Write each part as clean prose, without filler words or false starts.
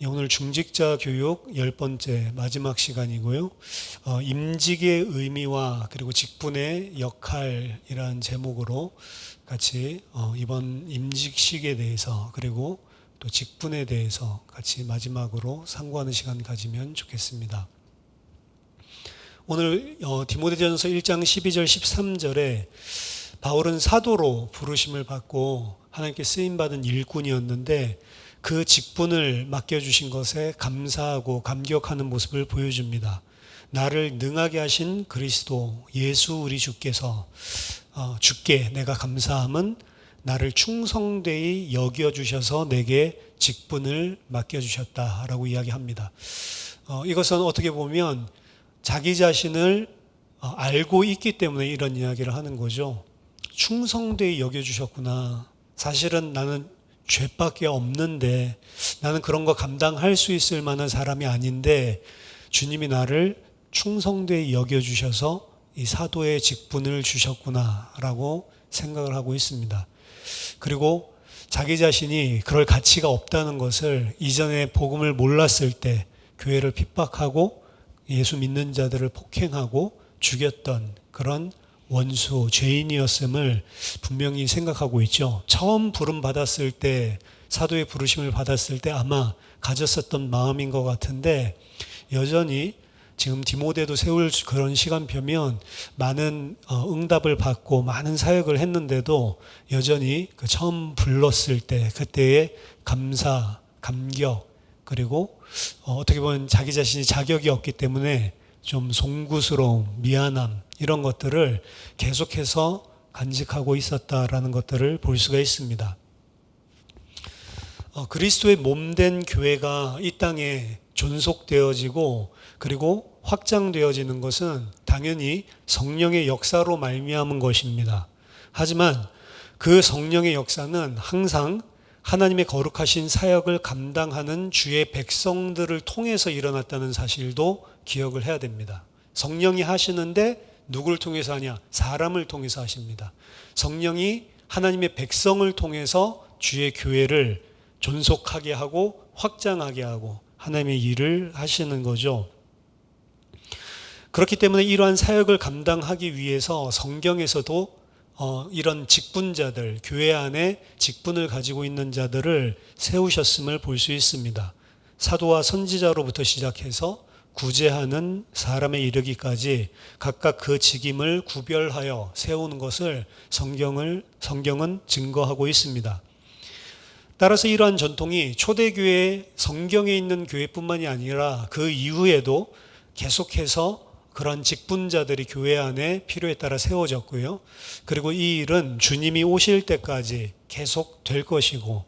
오늘 중직자 교육 10번째 마지막 시간이고요. 임직의 의미와 그리고 직분의 역할이라는 제목으로 같이 이번 임직식에 대해서 그리고 또 직분에 대해서 같이 마지막으로 상고하는 시간 가지면 좋겠습니다. 오늘 디모데전서 1장 12절 13절에 바울은 사도로 부르심을 받고 하나님께 쓰임받은 일꾼이었는데 그 직분을 맡겨주신 것에 감사하고 감격하는 모습을 보여줍니다. 나를 능하게 하신 그리스도 예수 우리 주께서 주께 내가 감사함은 나를 충성되이 여겨주셔서 내게 직분을 맡겨주셨다라고 이야기합니다. 이것은 어떻게 보면 자기 자신을 알고 있기 때문에 이런 이야기를 하는 거죠. 충성되이 여겨주셨구나. 사실은 나는 죄밖에 없는데 나는 그런 거 감당할 수 있을 만한 사람이 아닌데 주님이 나를 충성되이 여겨주셔서 이 사도의 직분을 주셨구나라고 생각을 하고 있습니다. 그리고 자기 자신이 그럴 가치가 없다는 것을 이전에 복음을 몰랐을 때 교회를 핍박하고 예수 믿는 자들을 폭행하고 죽였던 그런 원수, 죄인이었음을 분명히 생각하고 있죠. 처음 부름 받았을 때, 사도의 부르심을 받았을 때 아마 가졌었던 마음인 것 같은데 여전히 지금 디모데도 세울 그런 시간표면 많은 응답을 받고 많은 사역을 했는데도 여전히 그 처음 불렀을 때 그때의 감사, 감격 그리고 어떻게 보면 자기 자신이 자격이 없기 때문에 좀 송구스러움, 미안함 이런 것들을 계속해서 간직하고 있었다라는 것들을 볼 수가 있습니다. 그리스도의 몸된 교회가 이 땅에 존속되어지고 그리고 확장되어지는 것은 당연히 성령의 역사로 말미암은 것입니다. 하지만 그 성령의 역사는 항상 하나님의 거룩하신 사역을 감당하는 주의 백성들을 통해서 일어났다는 사실도 기억을 해야 됩니다. 성령이 하시는데 누구를 통해서 하냐? 사람을 통해서 하십니다. 성령이 하나님의 백성을 통해서 주의 교회를 존속하게 하고 확장하게 하고 하나님의 일을 하시는 거죠. 그렇기 때문에 이러한 사역을 감당하기 위해서 성경에서도 이런 직분자들, 교회 안에 직분을 가지고 있는 자들을 세우셨음을 볼 수 있습니다. 사도와 선지자로부터 시작해서 구제하는 사람에 이르기까지 각각 그 직임을 구별하여 세우는 것을 성경은 증거하고 있습니다. 따라서 이러한 전통이 초대교회 성경에 있는 교회뿐만이 아니라 그 이후에도 계속해서 그런 직분자들이 교회 안에 필요에 따라 세워졌고요. 그리고 이 일은 주님이 오실 때까지 계속 될 것이고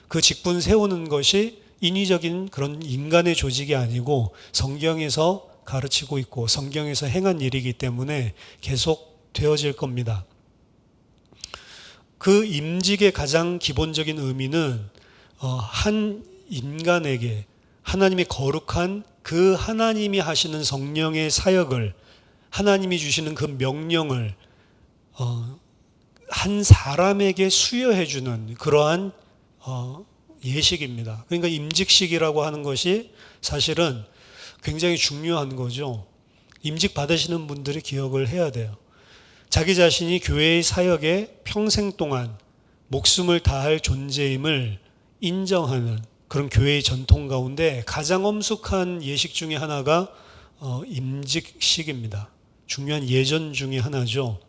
그 직분 세우는 것이 인위적인 그런 인간의 조직이 아니고 성경에서 가르치고 있고 성경에서 행한 일이기 때문에 계속 되어질 겁니다. 그 임직의 가장 기본적인 의미는 한 인간에게 하나님의 거룩한 그 하나님이 하시는 성령의 사역을 하나님이 주시는 그 명령을 한 사람에게 수여해 주는 그러한 예식입니다. 그러니까 임직식이라고 하는 것이 사실은 굉장히 중요한 거죠. 임직 받으시는 분들이 기억을 해야 돼요. 자기 자신이 교회의 사역에 평생 동안 목숨을 다할 존재임을 인정하는 그런 교회의 전통 가운데 가장 엄숙한 예식 중에 하나가 임직식입니다. 중요한 예전 중에 하나죠.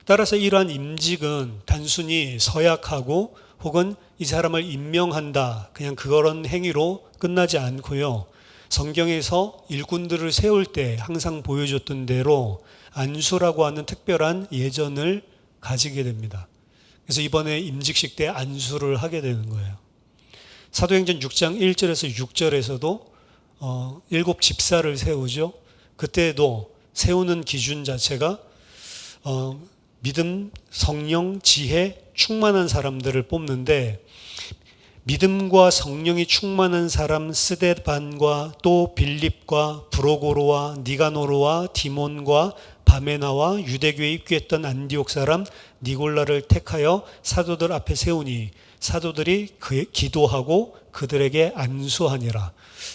따라서 이러한 임직은 단순히 서약하고 혹은 이 사람을 임명한다 그냥 그런 행위로 끝나지 않고요. 성경에서 일꾼들을 세울 때 항상 보여줬던 대로 안수라고 하는 특별한 예전을 가지게 됩니다. 그래서 이번에 임직식 때 안수를 하게 되는 거예요. 사도행전 6장 1절에서 6절에서도 7 집사를 세우죠. 그때도 세우는 기준 자체가 믿음, 성령, 지혜, 충만한 사람들을 뽑는데 믿음과 성령이 충만한 사람 스데반과 또 빌립과 브로고로와 니가노로와 디몬과 바메나와 유대교에 입교했던 안디옥 사람 니골라를 택하여 사도들 앞에 세우니 사도들이 기도하고 그들에게 안수하니라.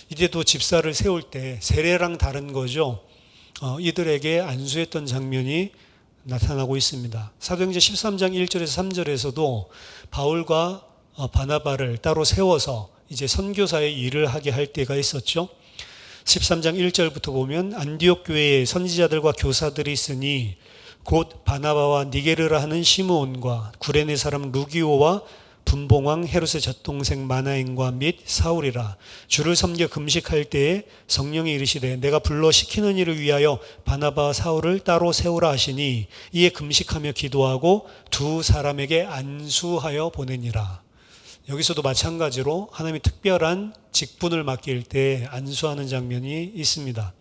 이때도 집사를 세울 때 세례랑 다른 거죠. 이들에게 안수했던 장면이 나타나고 있습니다. 사도행전 13장 1절에서 3절에서도 바울과 바나바를 따로 세워서 이제 선교사의 일을 하게 할 때가 있었죠. 13장 1절부터 보면 안디옥 교회에 선지자들과 교사들이 있으니 곧 바나바와 니게르라 하는 시므온과 구레네 사람 루기오와 분봉왕 헤롯의 젖동생 마나인과 및 사울이라. 주를 섬겨 금식할 때에 성령이 이르시되 내가 불러 시키는 일을 위하여 바나바와 사울을 따로 세우라 하시니 이에 금식하며 기도하고 두 사람에게 안수하여 보내니라. 여기서도 마찬가지로 하나님이 특별한 직분을 맡길 때 안수하는 장면이 있습니다.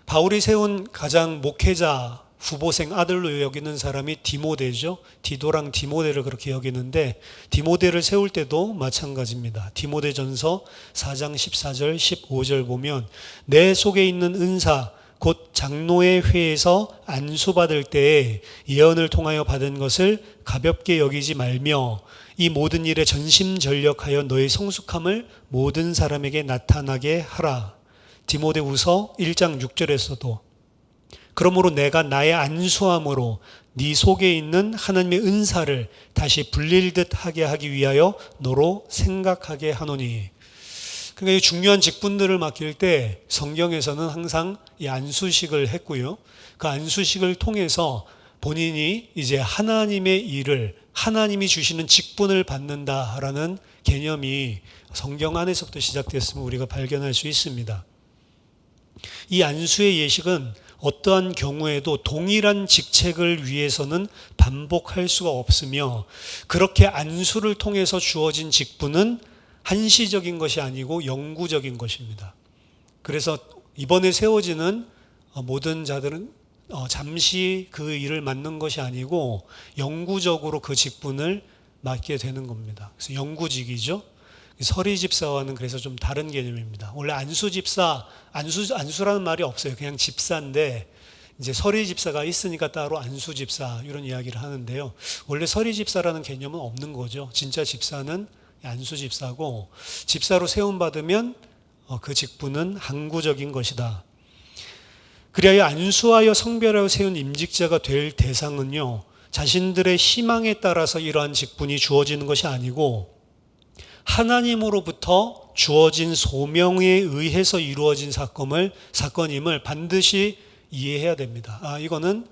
바울이 세운 가장 목회자 후보생 아들로 여기는 사람이 디모데죠. 디도랑 디모데를 그렇게 여기는데 디모데를 세울 때도 마찬가지입니다. 디모데전서 4장 14절 15절 보면 내 속에 있는 은사 곧 장로의 회에서 안수받을 때에 예언을 통하여 받은 것을 가볍게 여기지 말며 이 모든 일에 전심전력하여 너의 성숙함을 모든 사람에게 나타나게 하라. 디모데후서 1장 6절에서도 그러므로 내가 나의 안수함으로 네 속에 있는 하나님의 은사를 다시 불릴 듯 하게 하기 위하여 너로 생각하게 하노니. 그러니까 이 중요한 직분들을 맡길 때 성경에서는 항상 이 안수식을 했고요. 그 안수식을 통해서 본인이 이제 하나님의 일을 하나님이 주시는 직분을 받는다라는 개념이 성경 안에서부터 시작됐음을 우리가 발견할 수 있습니다. 이 안수의 예식은 어떠한 경우에도 동일한 직책을 위해서는 반복할 수가 없으며 그렇게 안수를 통해서 주어진 직분은 한시적인 것이 아니고 영구적인 것입니다. 그래서 이번에 세워지는 모든 자들은 잠시 그 일을 맡는 것이 아니고 영구적으로 그 직분을 맡게 되는 겁니다. 그래서 영구직이죠. 서리 집사와는 그래서 좀 다른 개념입니다. 원래 안수 집사, 안수라는 말이 없어요. 그냥 집사인데 이제 서리 집사가 있으니까 따로 안수 집사 이런 이야기를 하는데요. 원래 서리 집사라는 개념은 없는 거죠. 진짜 집사는 안수 집사고 집사로 세움 받으면 그 직분은 항구적인 것이다. 그리하여 안수하여 성별하여 세운 임직자가 될 대상은요, 자신들의 희망에 따라서 이러한 직분이 주어지는 것이 아니고 하나님으로부터 주어진 소명에 의해서 이루어진 사건임을 반드시 이해해야 됩니다. 이거는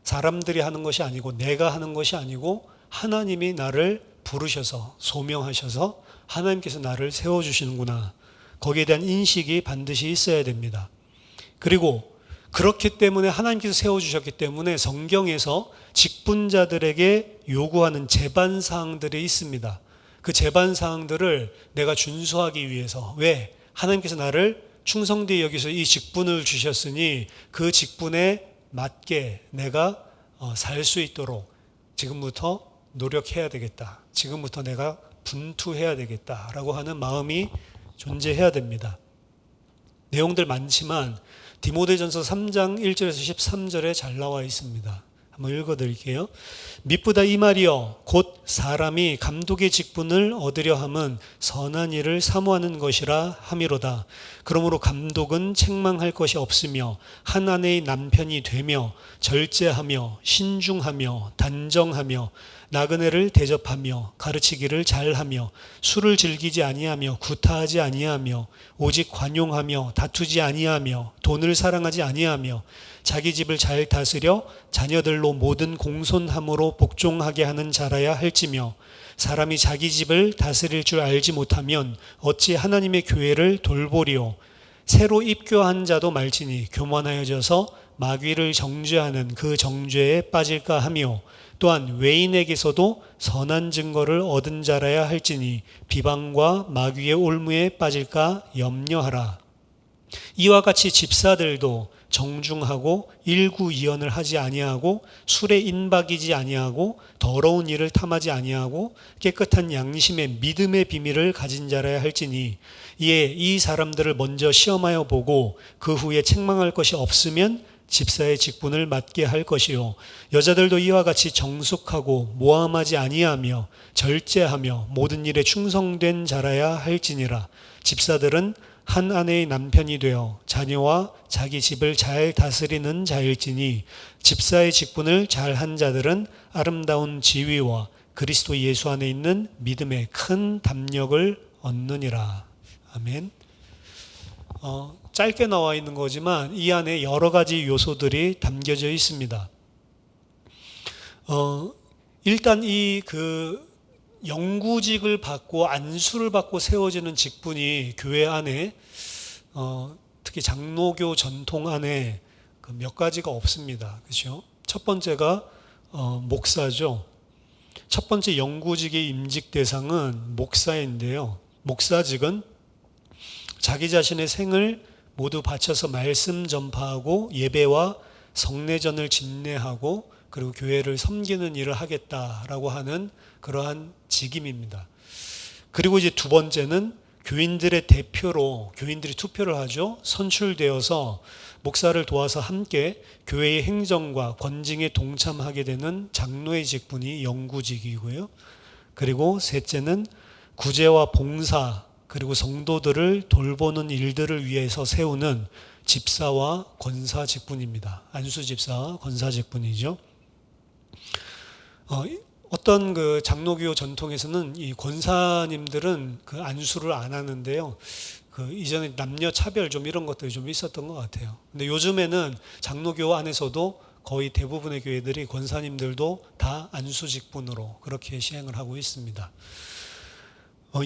사람들이 하는 것이 아니고 내가 하는 것이 아니고 하나님이 나를 부르셔서 소명하셔서 하나님께서 나를 세워주시는구나. 거기에 대한 인식이 반드시 있어야 됩니다. 그리고 그렇기 때문에 하나님께서 세워주셨기 때문에 성경에서 직분자들에게 요구하는 제반사항들이 있습니다. 그 제반사항들을 내가 준수하기 위해서, 왜? 하나님께서 나를 충성되이 여기서 이 직분을 주셨으니 그 직분에 맞게 내가 살 수 있도록 지금부터 노력해야 되겠다. 지금부터 내가 분투해야 되겠다라고 하는 마음이 존재해야 됩니다. 내용들 많지만 디모데전서 3장 1절에서 13절에 잘 나와 있습니다. 한번 읽어드릴게요. 미쁘다 이 말이여 곧 사람이 감독의 직분을 얻으려 함은 선한 일을 사모하는 것이라 함이로다. 그러므로 감독은 책망할 것이 없으며 한 아내의 남편이 되며 절제하며 신중하며 단정하며 나그네를 대접하며 가르치기를 잘하며 술을 즐기지 아니하며 구타하지 아니하며 오직 관용하며 다투지 아니하며 돈을 사랑하지 아니하며 자기 집을 잘 다스려 자녀들로 모든 공손함으로 복종하게 하는 자라야 할지며 사람이 자기 집을 다스릴 줄 알지 못하면 어찌 하나님의 교회를 돌보리요. 새로 입교한 자도 말지니 교만하여져서 마귀를 정죄하는 그 정죄에 빠질까 하며 또한 외인에게서도 선한 증거를 얻은 자라야 할지니 비방과 마귀의 올무에 빠질까 염려하라. 이와 같이 집사들도 정중하고 일구이연을 하지 아니하고 술에 인박이지 아니하고 더러운 일을 탐하지 아니하고 깨끗한 양심의 믿음의 비밀을 가진 자라야 할지니 이에 이 사람들을 먼저 시험하여 보고 그 후에 책망할 것이 없으면 집사의 직분을 맡게 할 것이요 여자들도 이와 같이 정숙하고 모함하지 아니하며 절제하며 모든 일에 충성된 자라야 할지니라. 집사들은 한 아내의 남편이 되어 자녀와 자기 집을 잘 다스리는 자일지니 집사의 직분을 잘한 자들은 아름다운 지위와 그리스도 예수 안에 있는 믿음의 큰 담력을 얻느니라. 아멘. 짧게 나와 있는 거지만 이 안에 여러 가지 요소들이 담겨져 있습니다. 일단 이 영구직을 받고 안수를 받고 세워지는 직분이 교회 안에 특히 장로교 전통 안에 몇 가지가 없습니다. 그렇죠? 첫 번째가 목사죠. 첫 번째 영구직의 임직 대상은 목사인데요. 목사직은 자기 자신의 생을 모두 바쳐서 말씀 전파하고 예배와 성례전을 집례하고 그리고 교회를 섬기는 일을 하겠다라고 하는 그러한 직임입니다. 그리고 이제 두 번째는 교인들의 대표로 교인들이 투표를 하죠. 선출되어서 목사를 도와서 함께 교회의 행정과 권징에 동참하게 되는 장로의 직분이 영구직이고요. 그리고 셋째는 구제와 봉사 그리고 성도들을 돌보는 일들을 위해서 세우는 집사와 권사 직분입니다. 안수 집사와 권사 직분이죠. 어떤 장로교 전통에서는 이 권사님들은 안수를 안 하는데요. 이전에 남녀 차별 좀 이런 것들이 좀 있었던 것 같아요. 근데 요즘에는 장로교 안에서도 거의 대부분의 교회들이 권사님들도 다 안수 직분으로 그렇게 시행을 하고 있습니다.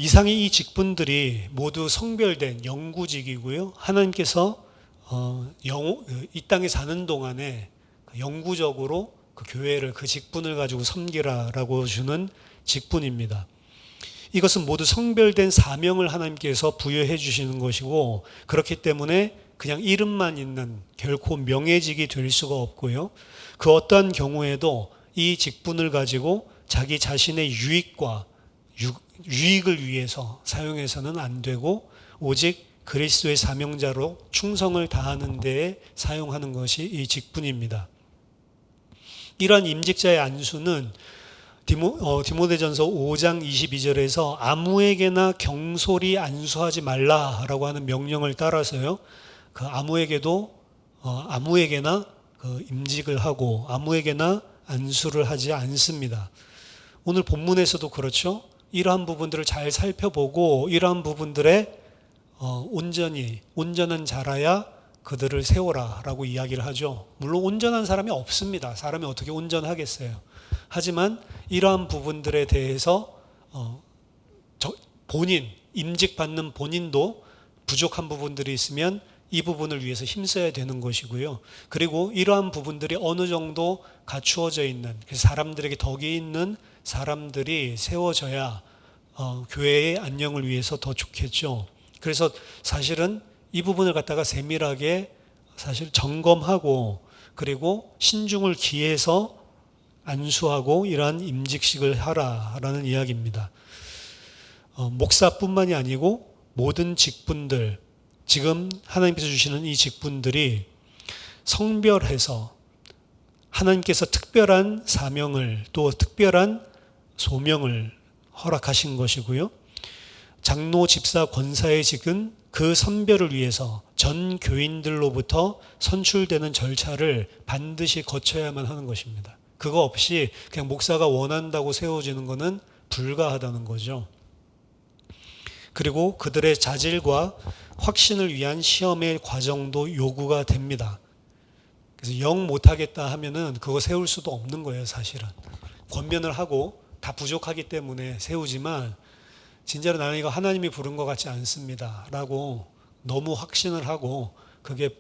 이상의 이 직분들이 모두 성별된 영구직이고요. 하나님께서 이 땅에 사는 동안에 영구적으로 그 교회를 그 직분을 가지고 섬기라라고 주는 직분입니다. 이것은 모두 성별된 사명을 하나님께서 부여해 주시는 것이고 그렇기 때문에 그냥 이름만 있는 결코 명예직이 될 수가 없고요. 그 어떠한 경우에도 이 직분을 가지고 자기 자신의 유익을 위해서 사용해서는 안 되고 오직 그리스도의 사명자로 충성을 다하는 데에 사용하는 것이 이 직분입니다. 이러한 임직자의 안수는 디모데전서 5장 22절에서 아무에게나 경솔히 안수하지 말라라고 하는 명령을 따라서요. 아무에게나 임직을 하고 아무에게나 안수를 하지 않습니다. 오늘 본문에서도 그렇죠. 이러한 부분들을 잘 살펴보고 이러한 부분들에 온전한 자라야 그들을 세워라라고 이야기를 하죠. 물론 온전한 사람이 없습니다. 사람이 어떻게 온전하겠어요. 하지만 이러한 부분들에 대해서 임직받는 본인도 부족한 부분들이 있으면 이 부분을 위해서 힘써야 되는 것이고요. 그리고 이러한 부분들이 어느 정도 갖추어져 있는 사람들에게 덕이 있는 사람들이 세워져야 교회의 안녕을 위해서 더 좋겠죠. 그래서 사실은 이 부분을 갖다가 세밀하게 사실 점검하고 그리고 신중을 기해서 안수하고 이러한 임직식을 하라라는 이야기입니다. 목사뿐만이 아니고 모든 직분들, 지금 하나님께서 주시는 이 직분들이 성별해서 하나님께서 특별한 사명을 또 특별한 소명을 허락하신 것이고요. 장로, 집사, 권사의 직은 그 선별을 위해서 전 교인들로부터 선출되는 절차를 반드시 거쳐야만 하는 것입니다. 그거 없이 그냥 목사가 원한다고 세워지는 것은 불가하다는 거죠. 그리고 그들의 자질과 확신을 위한 시험의 과정도 요구가 됩니다. 그래서 영 못하겠다 하면은 그거 세울 수도 없는 거예요, 사실은. 권면을 하고 다 부족하기 때문에 세우지만 진짜로 나는 이거 하나님이 부른 것 같지 않습니다 라고 너무 확신을 하고 그게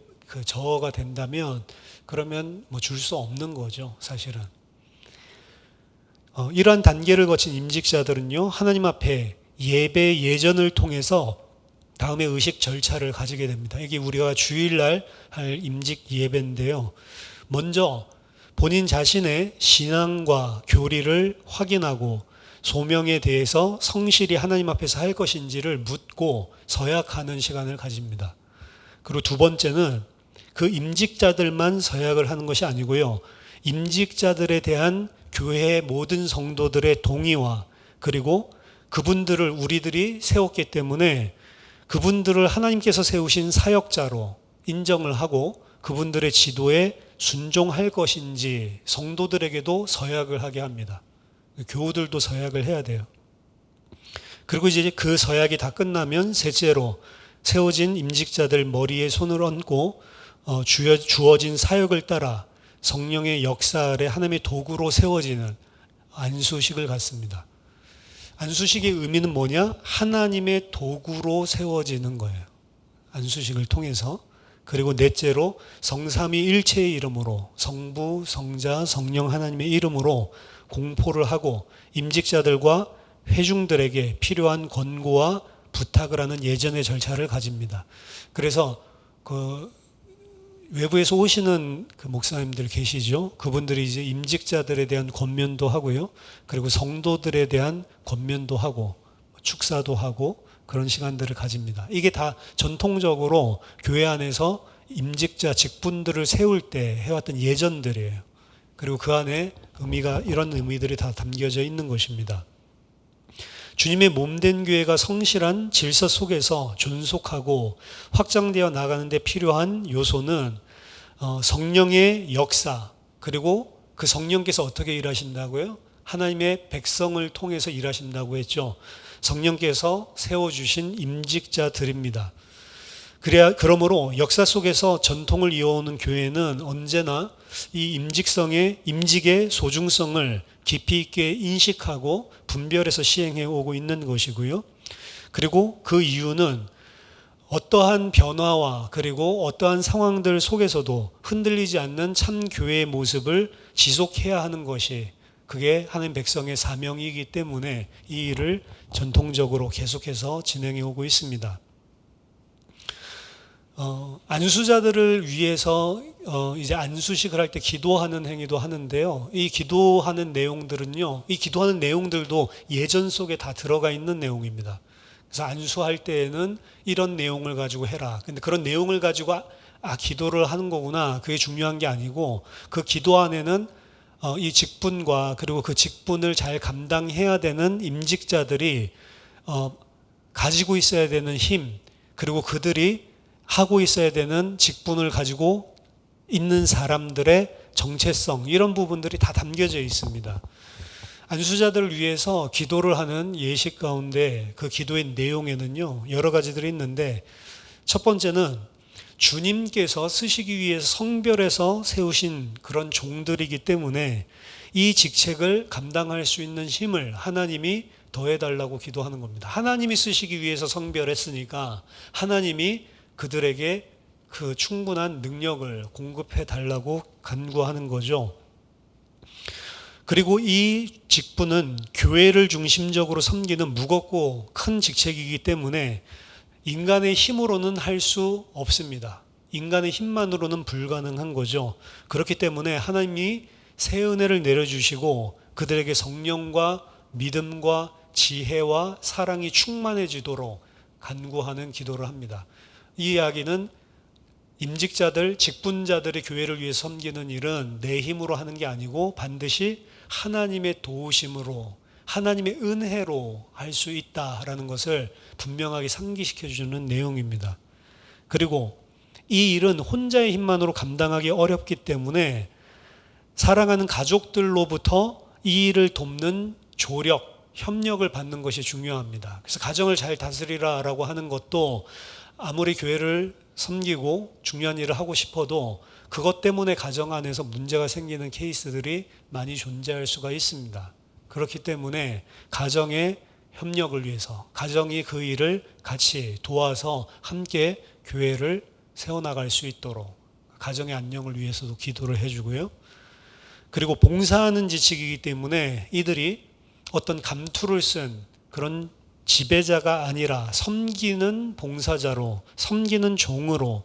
저어가 된다면 그러면 줄 수 없는 거죠, 사실은. 이러한 단계를 거친 임직자들은요, 하나님 앞에 예배 예전을 통해서 다음에 의식 절차를 가지게 됩니다. 이게 우리가 주일날 할 임직 예배인데요. 먼저 본인 자신의 신앙과 교리를 확인하고 소명에 대해서 성실히 하나님 앞에서 할 것인지를 묻고 서약하는 시간을 가집니다. 그리고 두 번째는 그 임직자들만 서약을 하는 것이 아니고요. 임직자들에 대한 교회의 모든 성도들의 동의와 그리고 그분들을 우리들이 세웠기 때문에 그분들을 하나님께서 세우신 사역자로 인정을 하고 그분들의 지도에 순종할 것인지 성도들에게도 서약을 하게 합니다. 교우들도 서약을 해야 돼요. 그리고 이제 그 서약이 다 끝나면 셋째로 세워진 임직자들 머리에 손을 얹고 주어진 사역을 따라 성령의 역사 아래 하나님의 도구로 세워지는 안수식을 갖습니다. 안수식의 의미는 뭐냐? 하나님의 도구로 세워지는 거예요. 안수식을 통해서. 그리고 넷째로 성삼위 일체의 이름으로 성부, 성자, 성령 하나님의 이름으로 공포를 하고 임직자들과 회중들에게 필요한 권고와 부탁을 하는 예전의 절차를 가집니다. 그래서 그 외부에서 오시는 그 목사님들 계시죠? 그분들이 이제 임직자들에 대한 권면도 하고요. 그리고 성도들에 대한 권면도 하고 축사도 하고 그런 시간들을 가집니다. 이게 다 전통적으로 교회 안에서 임직자 직분들을 세울 때 해왔던 예전들이에요. 그리고 그 안에 이런 의미들이 다 담겨져 있는 것입니다. 주님의 몸된 교회가 성실한 질서 속에서 존속하고 확장되어 나가는 데 필요한 요소는 성령의 역사, 그리고 그 성령께서 어떻게 일하신다고요? 하나님의 백성을 통해서 일하신다고 했죠. 성령께서 세워주신 임직자들입니다. 그러므로 역사 속에서 전통을 이어오는 교회는 언제나 이 임직의 소중성을 깊이 있게 인식하고 분별해서 시행해 오고 있는 것이고요. 그리고 그 이유는 어떠한 변화와 그리고 어떠한 상황들 속에서도 흔들리지 않는 참 교회의 모습을 지속해야 하는 것이 그게 하나님 백성의 사명이기 때문에 이 일을 전통적으로 계속해서 진행해 오고 있습니다. 안수자들을 위해서 이제 안수식을 할 때 기도하는 행위도 하는데요. 이 기도하는 내용들은요, 이 기도하는 내용들도 예전 속에 다 들어가 있는 내용입니다. 그래서 안수할 때에는 이런 내용을 가지고 해라. 근데 그런 내용을 가지고 기도를 하는 거구나. 그게 중요한 게 아니고 그 기도 안에는 이 직분과 그리고 그 직분을 잘 감당해야 되는 임직자들이 가지고 있어야 되는 힘, 그리고 그들이 하고 있어야 되는 직분을 가지고 있는 사람들의 정체성, 이런 부분들이 다 담겨져 있습니다. 안수자들을 위해서 기도를 하는 예식 가운데 그 기도의 내용에는요, 여러 가지들이 있는데, 첫 번째는 주님께서 쓰시기 위해서 성별해서 세우신 그런 종들이기 때문에 이 직책을 감당할 수 있는 힘을 하나님이 더해달라고 기도하는 겁니다. 하나님이 쓰시기 위해서 성별했으니까 하나님이 그들에게 그 충분한 능력을 공급해 달라고 간구하는 거죠. 그리고 이 직분은 교회를 중심적으로 섬기는 무겁고 큰 직책이기 때문에 인간의 힘으로는 할 수 없습니다. 인간의 힘만으로는 불가능한 거죠. 그렇기 때문에 하나님이 새 은혜를 내려주시고 그들에게 성령과 믿음과 지혜와 사랑이 충만해지도록 간구하는 기도를 합니다. 이 이야기는 임직자들, 직분자들의 교회를 위해 섬기는 일은 내 힘으로 하는 게 아니고 반드시 하나님의 도우심으로, 하나님의 은혜로 할 수 있다라는 것을 분명하게 상기시켜 주는 내용입니다. 그리고 이 일은 혼자의 힘만으로 감당하기 어렵기 때문에 사랑하는 가족들로부터 이 일을 돕는 조력, 협력을 받는 것이 중요합니다. 그래서 가정을 잘 다스리라라고 하는 것도 아무리 교회를 섬기고 중요한 일을 하고 싶어도 그것 때문에 가정 안에서 문제가 생기는 케이스들이 많이 존재할 수가 있습니다. 그렇기 때문에 가정의 협력을 위해서, 가정이 그 일을 같이 도와서 함께 교회를 세워나갈 수 있도록 가정의 안녕을 위해서도 기도를 해주고요. 그리고 봉사하는 지식이기 때문에 이들이 어떤 감투를 쓴 그런 지배자가 아니라 섬기는 봉사자로, 섬기는 종으로,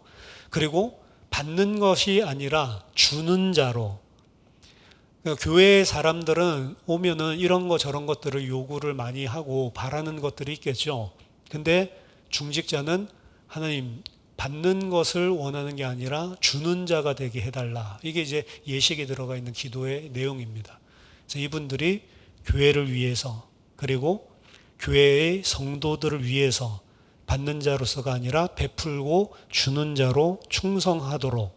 그리고 받는 것이 아니라 주는 자로. 그러니까 교회 사람들은 오면은 이런 거 저런 것들을 요구를 많이 하고 바라는 것들이 있겠죠. 근데 중직자는 하나님 받는 것을 원하는 게 아니라 주는 자가 되게 해달라. 이게 이제 예식에 들어가 있는 기도의 내용입니다. 그래서 이분들이 교회를 위해서 그리고 교회의 성도들을 위해서 받는 자로서가 아니라 베풀고 주는 자로 충성하도록.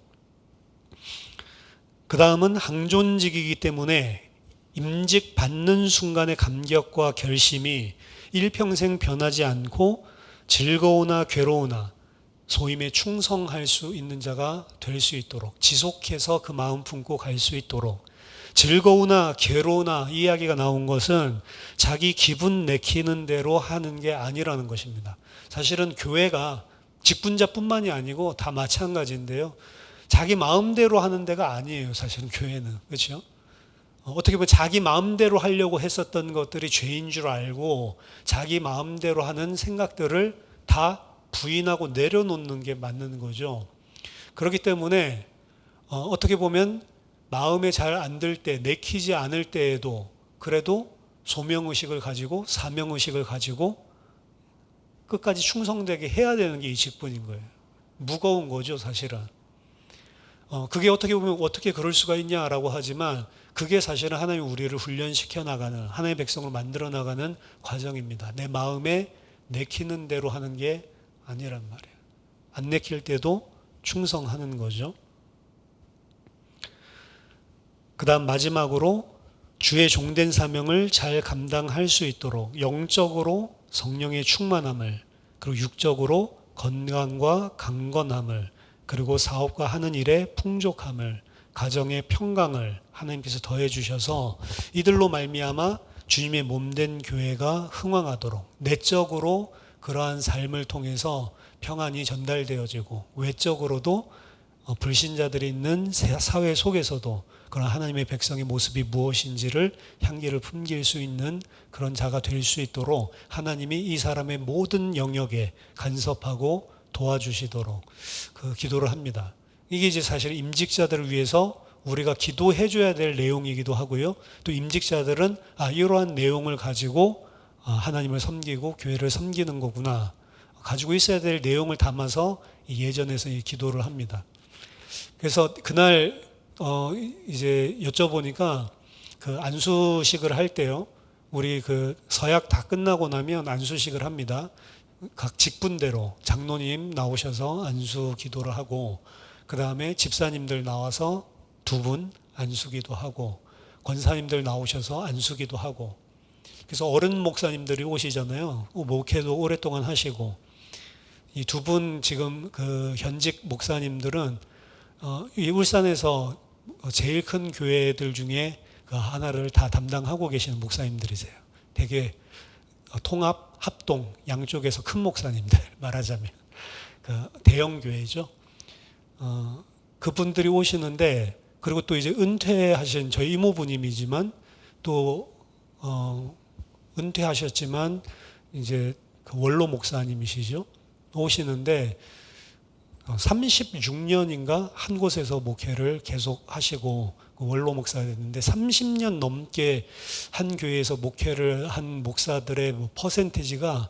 그 다음은 항존직이기 때문에 임직 받는 순간의 감격과 결심이 일평생 변하지 않고 즐거우나 괴로우나 소임에 충성할 수 있는 자가 될 수 있도록 지속해서 그 마음 품고 갈 수 있도록. 즐거우나 괴로우나 이 이야기가 나온 것은 자기 기분 내키는 대로 하는 게 아니라는 것입니다. 사실은 교회가 직분자뿐만이 아니고 다 마찬가지인데요. 자기 마음대로 하는 데가 아니에요. 사실은 교회는. 그렇죠? 어떻게 보면 자기 마음대로 하려고 했었던 것들이 죄인 줄 알고 자기 마음대로 하는 생각들을 다 부인하고 내려놓는 게 맞는 거죠. 그렇기 때문에 어떻게 보면 마음에 잘 안 들 때, 내키지 않을 때에도 그래도 소명의식을 가지고 사명의식을 가지고 끝까지 충성되게 해야 되는 게 이 직분인 거예요. 무거운 거죠, 사실은. 그게 어떻게 보면 어떻게 그럴 수가 있냐라고 하지만 그게 사실은 하나님이 우리를 훈련시켜 나가는, 하나님의 백성을 만들어 나가는 과정입니다. 내 마음에 내키는 대로 하는 게 아니란 말이에요. 안 내킬 때도 충성하는 거죠. 그 다음 마지막으로 주의 종된 사명을 잘 감당할 수 있도록 영적으로 성령의 충만함을, 그리고 육적으로 건강과 강건함을, 그리고 사업과 하는 일의 풍족함을, 가정의 평강을 하나님께서 더해 주셔서 이들로 말미암아 주님의 몸된 교회가 흥왕하도록 내적으로 그러한 삶을 통해서 평안이 전달되어지고 외적으로도 불신자들이 있는 사회 속에서도 그런 하나님의 백성의 모습이 무엇인지를 향기를 품길 수 있는 그런 자가 될 수 있도록 하나님이 이 사람의 모든 영역에 간섭하고 도와주시도록 그 기도를 합니다. 이게 이제 사실 임직자들을 위해서 우리가 기도해 줘야 될 내용이기도 하고요. 또 임직자들은 이러한 내용을 가지고 하나님을 섬기고 교회를 섬기는 거구나, 가지고 있어야 될 내용을 담아서 예전에서 이 기도를 합니다. 그래서 그날 이제 여쭤보니까 그 안수식을 할 때요, 우리 그 서약 다 끝나고 나면 안수식을 합니다. 각 직분대로 장로님 나오셔서 안수 기도를 하고, 그 다음에 집사님들 나와서 두 분 안수기도 하고, 권사님들 나오셔서 안수기도 하고, 그래서 어른 목사님들이 오시잖아요. 목회도 오랫동안 하시고, 이 두 분 지금 그 현직 목사님들은 이 울산에서 제일 큰 교회들 중에 그 하나를 다 담당하고 계시는 목사님들이세요. 되게 통합, 합동 양쪽에서 큰 목사님들 말하자면 그 대형 교회죠. 그분들이 오시는데, 그리고 또 이제 은퇴하신 저희 이모부님이지만 또 은퇴하셨지만 이제 그 원로 목사님이시죠. 오시는데 36년인가 한 곳에서 목회를 계속 하시고 원로 목사가 됐는데 30년 넘게 한 교회에서 목회를 한 목사들의 뭐 퍼센티지가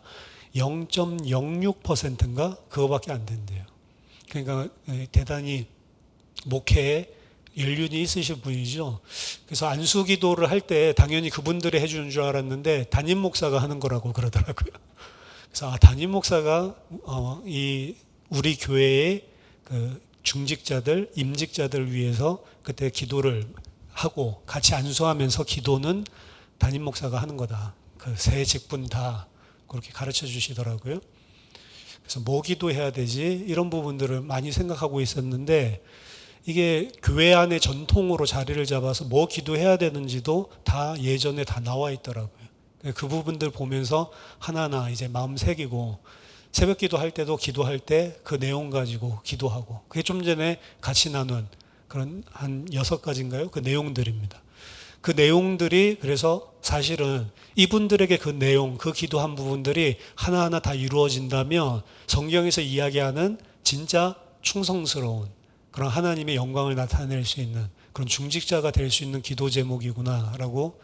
0.06%인가 그거밖에 안 된대요. 그러니까 대단히 목회에 연륜이 있으신 분이죠. 그래서 안수 기도를 할 때 당연히 그분들이 해주는 줄 알았는데 담임 목사가 하는 거라고 그러더라고요. 그래서 담임 목사가 이 우리 교회의 그 중직자들, 임직자들을 위해서 그때 기도를 하고 같이 안수하면서 기도는 담임 목사가 하는 거다. 그 세 직분 다 그렇게 가르쳐 주시더라고요. 그래서 뭐 기도해야 되지? 이런 부분들을 많이 생각하고 있었는데 이게 교회 안에 전통으로 자리를 잡아서 뭐 기도해야 되는지도 다 예전에 다 나와 있더라고요. 그 부분들 보면서 하나하나 이제 마음 새기고 새벽 기도할 때도 기도할 때 그 내용 가지고 기도하고, 그게 좀 전에 같이 나눈 그런 한 6가지인가요? 그 내용들입니다. 그 내용들이 그래서 사실은 이분들에게 그 내용, 그 기도한 부분들이 하나하나 다 이루어진다면 성경에서 이야기하는 진짜 충성스러운 그런 하나님의 영광을 나타낼 수 있는 그런 중직자가 될 수 있는 기도 제목이구나라고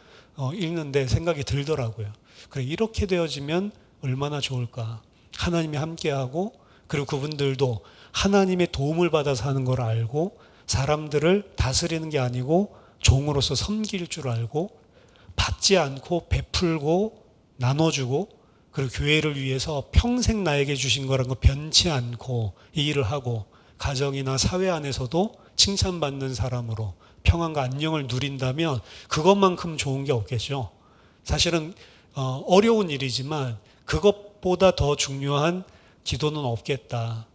읽는데 생각이 들더라고요. 그래, 이렇게 되어지면 얼마나 좋을까. 하나님이 함께하고 그리고 그분들도 하나님의 도움을 받아서 하는 걸 알고 사람들을 다스리는 게 아니고 종으로서 섬길 줄 알고 받지 않고 베풀고 나눠주고 그리고 교회를 위해서 평생 나에게 주신 거란 거 변치 않고 이 일을 하고 가정이나 사회 안에서도 칭찬받는 사람으로 평안과 안녕을 누린다면 그것만큼 좋은 게 없겠죠. 사실은 어려운 일이지만 그것보다 더 중요한 기도는 없겠다.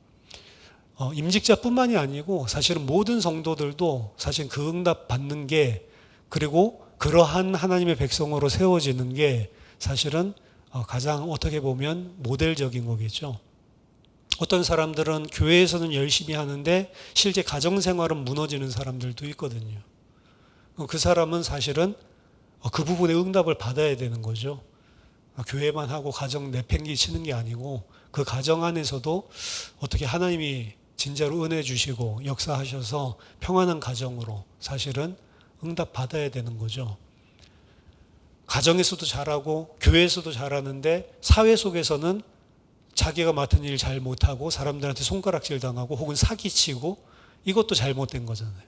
임직자뿐만이 아니고 사실은 모든 성도들도 사실 그 응답 받는 게 그리고 그러한 하나님의 백성으로 세워지는 게 사실은 가장 어떻게 보면 모델적인 거겠죠. 어떤 사람들은 교회에서는 열심히 하는데 실제 가정생활은 무너지는 사람들도 있거든요. 그 사람은 사실은 그 부분의 응답을 받아야 되는 거죠. 교회만 하고 가정 내팽개치는 게 아니고 그 가정 안에서도 어떻게 하나님이 진짜로 은혜 주시고 역사하셔서 평안한 가정으로 사실은 응답 받아야 되는 거죠. 가정에서도 잘하고 교회에서도 잘하는데 사회 속에서는 자기가 맡은 일 잘 못하고 사람들한테 손가락질 당하고 혹은 사기치고 이것도 잘못된 거잖아요.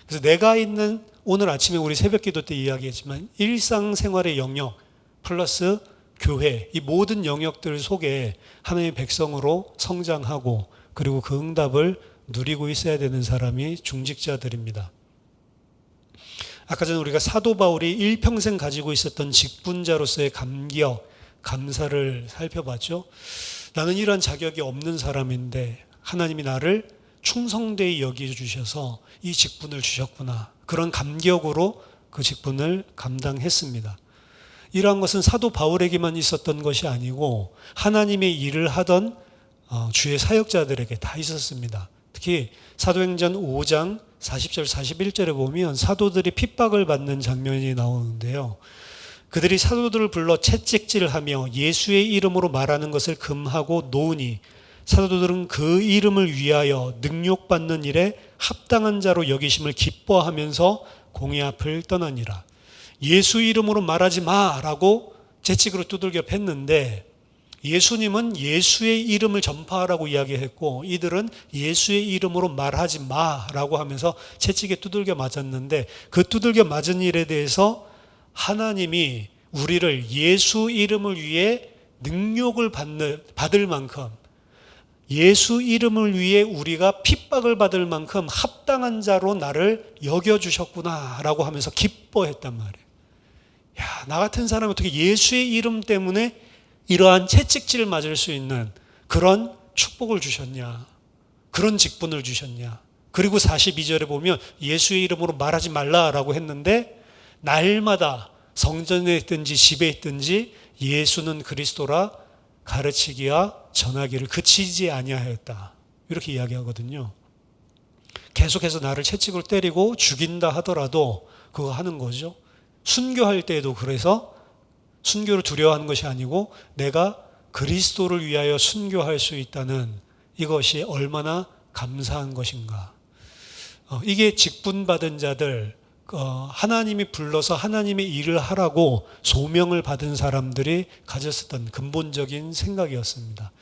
그래서 내가 있는 오늘 아침에 우리 새벽기도 때 이야기했지만 일상생활의 영역 플러스 교회 이 모든 영역들 속에 하나님의 백성으로 성장하고 그리고 그 응답을 누리고 있어야 되는 사람이 중직자들입니다. 아까 전에 우리가 사도 바울이 일평생 가지고 있었던 직분자로서의 감격, 감사를 살펴봤죠. 나는 이런 자격이 없는 사람인데 하나님이 나를 충성되이 여겨주셔서 이 직분을 주셨구나. 그런 감격으로 그 직분을 감당했습니다. 이러한 것은 사도 바울에게만 있었던 것이 아니고 하나님의 일을 하던 주의 사역자들에게 다 있었습니다. 특히 사도행전 5장 40절 41절에 보면 사도들이 핍박을 받는 장면이 나오는데요. 그들이 사도들을 불러 채찍질하며 예수의 이름으로 말하는 것을 금하고 놓으니 사도들은 그 이름을 위하여 능욕받는 일에 합당한 자로 여기심을 기뻐하면서 공회 앞을 떠나니라. 예수 이름으로 말하지 마라고 채찍으로 두들겨 팼는데 예수님은 예수의 이름을 전파하라고 이야기했고 이들은 예수의 이름으로 말하지 마라고 하면서 채찍에 두들겨 맞았는데 그 두들겨 맞은 일에 대해서 하나님이 우리를 예수 이름을 위해 능욕을 받을 만큼 예수 이름을 위해 우리가 핍박을 받을 만큼 합당한 자로 나를 여겨주셨구나라고 하면서 기뻐했단 말이에요. 야, 나 같은 사람이 어떻게 예수의 이름 때문에 이러한 채찍질을 맞을 수 있는 그런 축복을 주셨냐, 그런 직분을 주셨냐. 그리고 42절에 보면 예수의 이름으로 말하지 말라라고 했는데 날마다 성전에 있든지 집에 있든지 예수는 그리스도라 가르치기와 전하기를 그치지 아니하였다. 이렇게 이야기하거든요. 계속해서 나를 채찍을 때리고 죽인다 하더라도 그거 하는 거죠. 순교할 때에도 그래서 순교를 두려워하는 것이 아니고 내가 그리스도를 위하여 순교할 수 있다는 이것이 얼마나 감사한 것인가. 이게 직분받은 자들, 하나님이 불러서 하나님의 일을 하라고 소명을 받은 사람들이 가졌었던 근본적인 생각이었습니다.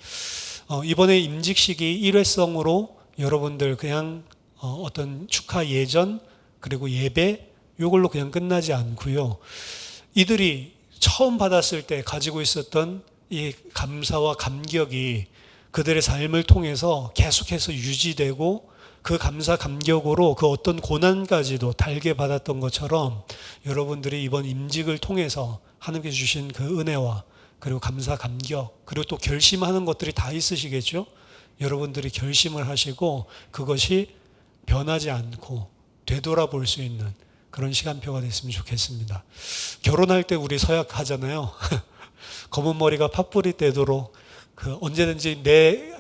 이번에 임직식이 일회성으로 여러분들 그냥 어떤 축하 예전 그리고 예배 이걸로 그냥 끝나지 않고요. 이들이 처음 받았을 때 가지고 있었던 이 감사와 감격이 그들의 삶을 통해서 계속해서 유지되고 그 감사 감격으로 그 어떤 고난까지도 달게 받았던 것처럼 여러분들이 이번 임직을 통해서 하나님께 주신 그 은혜와 그리고 감사 감격 그리고 또 결심하는 것들이 다 있으시겠죠. 여러분들이 결심을 하시고 그것이 변하지 않고 되돌아볼 수 있는 그런 시간표가 됐으면 좋겠습니다. 결혼할 때 우리 서약하잖아요. 검은 머리가 팥불이 되도록 언제든지 내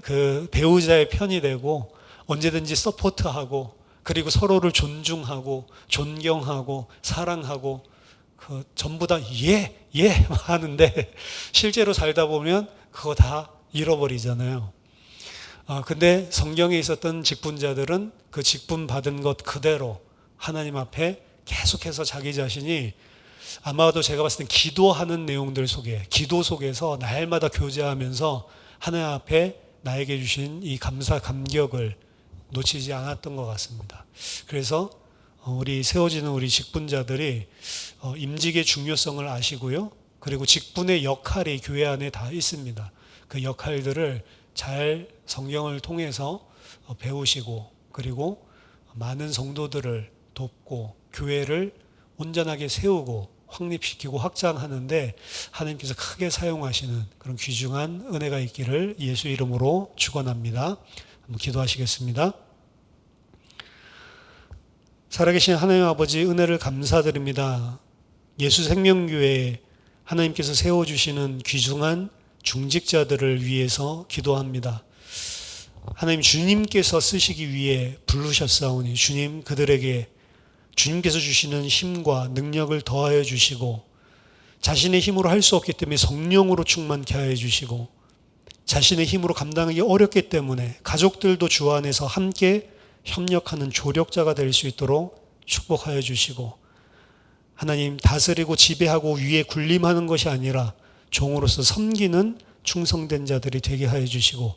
배우자의 편이 되고 언제든지 서포트하고 그리고 서로를 존중하고 존경하고 사랑하고 전부 다 예 하는데 실제로 살다 보면 그거 다 잃어버리잖아요. 근데 성경에 있었던 직분자들은 그 직분 받은 것 그대로 하나님 앞에 계속해서 자기 자신이 아마도 제가 봤을 땐 기도하는 내용들 속에 기도 속에서 날마다 교제하면서 하나님 앞에 나에게 주신 이 감사 감격을 놓치지 않았던 것 같습니다. 그래서 우리 세워지는 우리 직분자들이 임직의 중요성을 아시고요. 그리고 직분의 역할이 교회 안에 다 있습니다. 그 역할들을 잘 성경을 통해서 배우시고 그리고 많은 성도들을 돕고 교회를 온전하게 세우고 확립시키고 확장하는데 하나님께서 크게 사용하시는 그런 귀중한 은혜가 있기를 예수 이름으로 축원합니다. 한번 기도하시겠습니다. 살아계신 하나님 아버지, 은혜를 감사드립니다. 예수 생명교회에 하나님께서 세워주시는 귀중한 중직자들을 위해서 기도합니다. 하나님, 주님께서 쓰시기 위해 부르셨사오니 주님, 그들에게 주님께서 주시는 힘과 능력을 더하여 주시고, 자신의 힘으로 할 수 없기 때문에 성령으로 충만케 하여 주시고, 자신의 힘으로 감당하기 어렵기 때문에 가족들도 주 안에서 함께 협력하는 조력자가 될 수 있도록 축복하여 주시고, 하나님, 다스리고 지배하고 위에 군림하는 것이 아니라 종으로서 섬기는 충성된 자들이 되게 하여 주시고,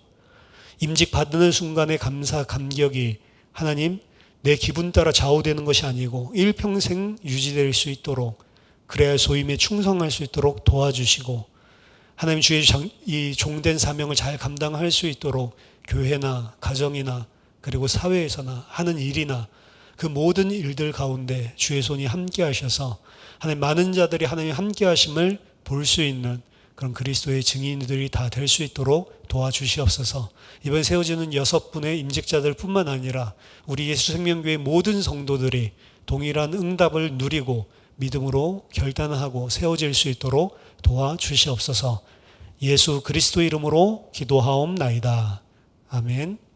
임직 받는 순간의 감사 감격이 하나님 내 기분 따라 좌우되는 것이 아니고 일평생 유지될 수 있도록, 그래야 소임에 충성할 수 있도록 도와주시고, 하나님 주의 이 종된 사명을 잘 감당할 수 있도록 교회나 가정이나 그리고 사회에서나 하는 일이나 그 모든 일들 가운데 주의 손이 함께 하셔서 하나님, 많은 자들이 하나님 함께 하심을 볼 수 있는 그런 그리스도의 증인들이 다 될 수 있도록 도와주시옵소서. 이번 세워지는 6분의 임직자들 뿐만 아니라 우리 예수생명교회 모든 성도들이 동일한 응답을 누리고 믿음으로 결단하고 세워질 수 있도록 도와주시옵소서. 예수 그리스도 이름으로 기도하옵나이다. 아멘.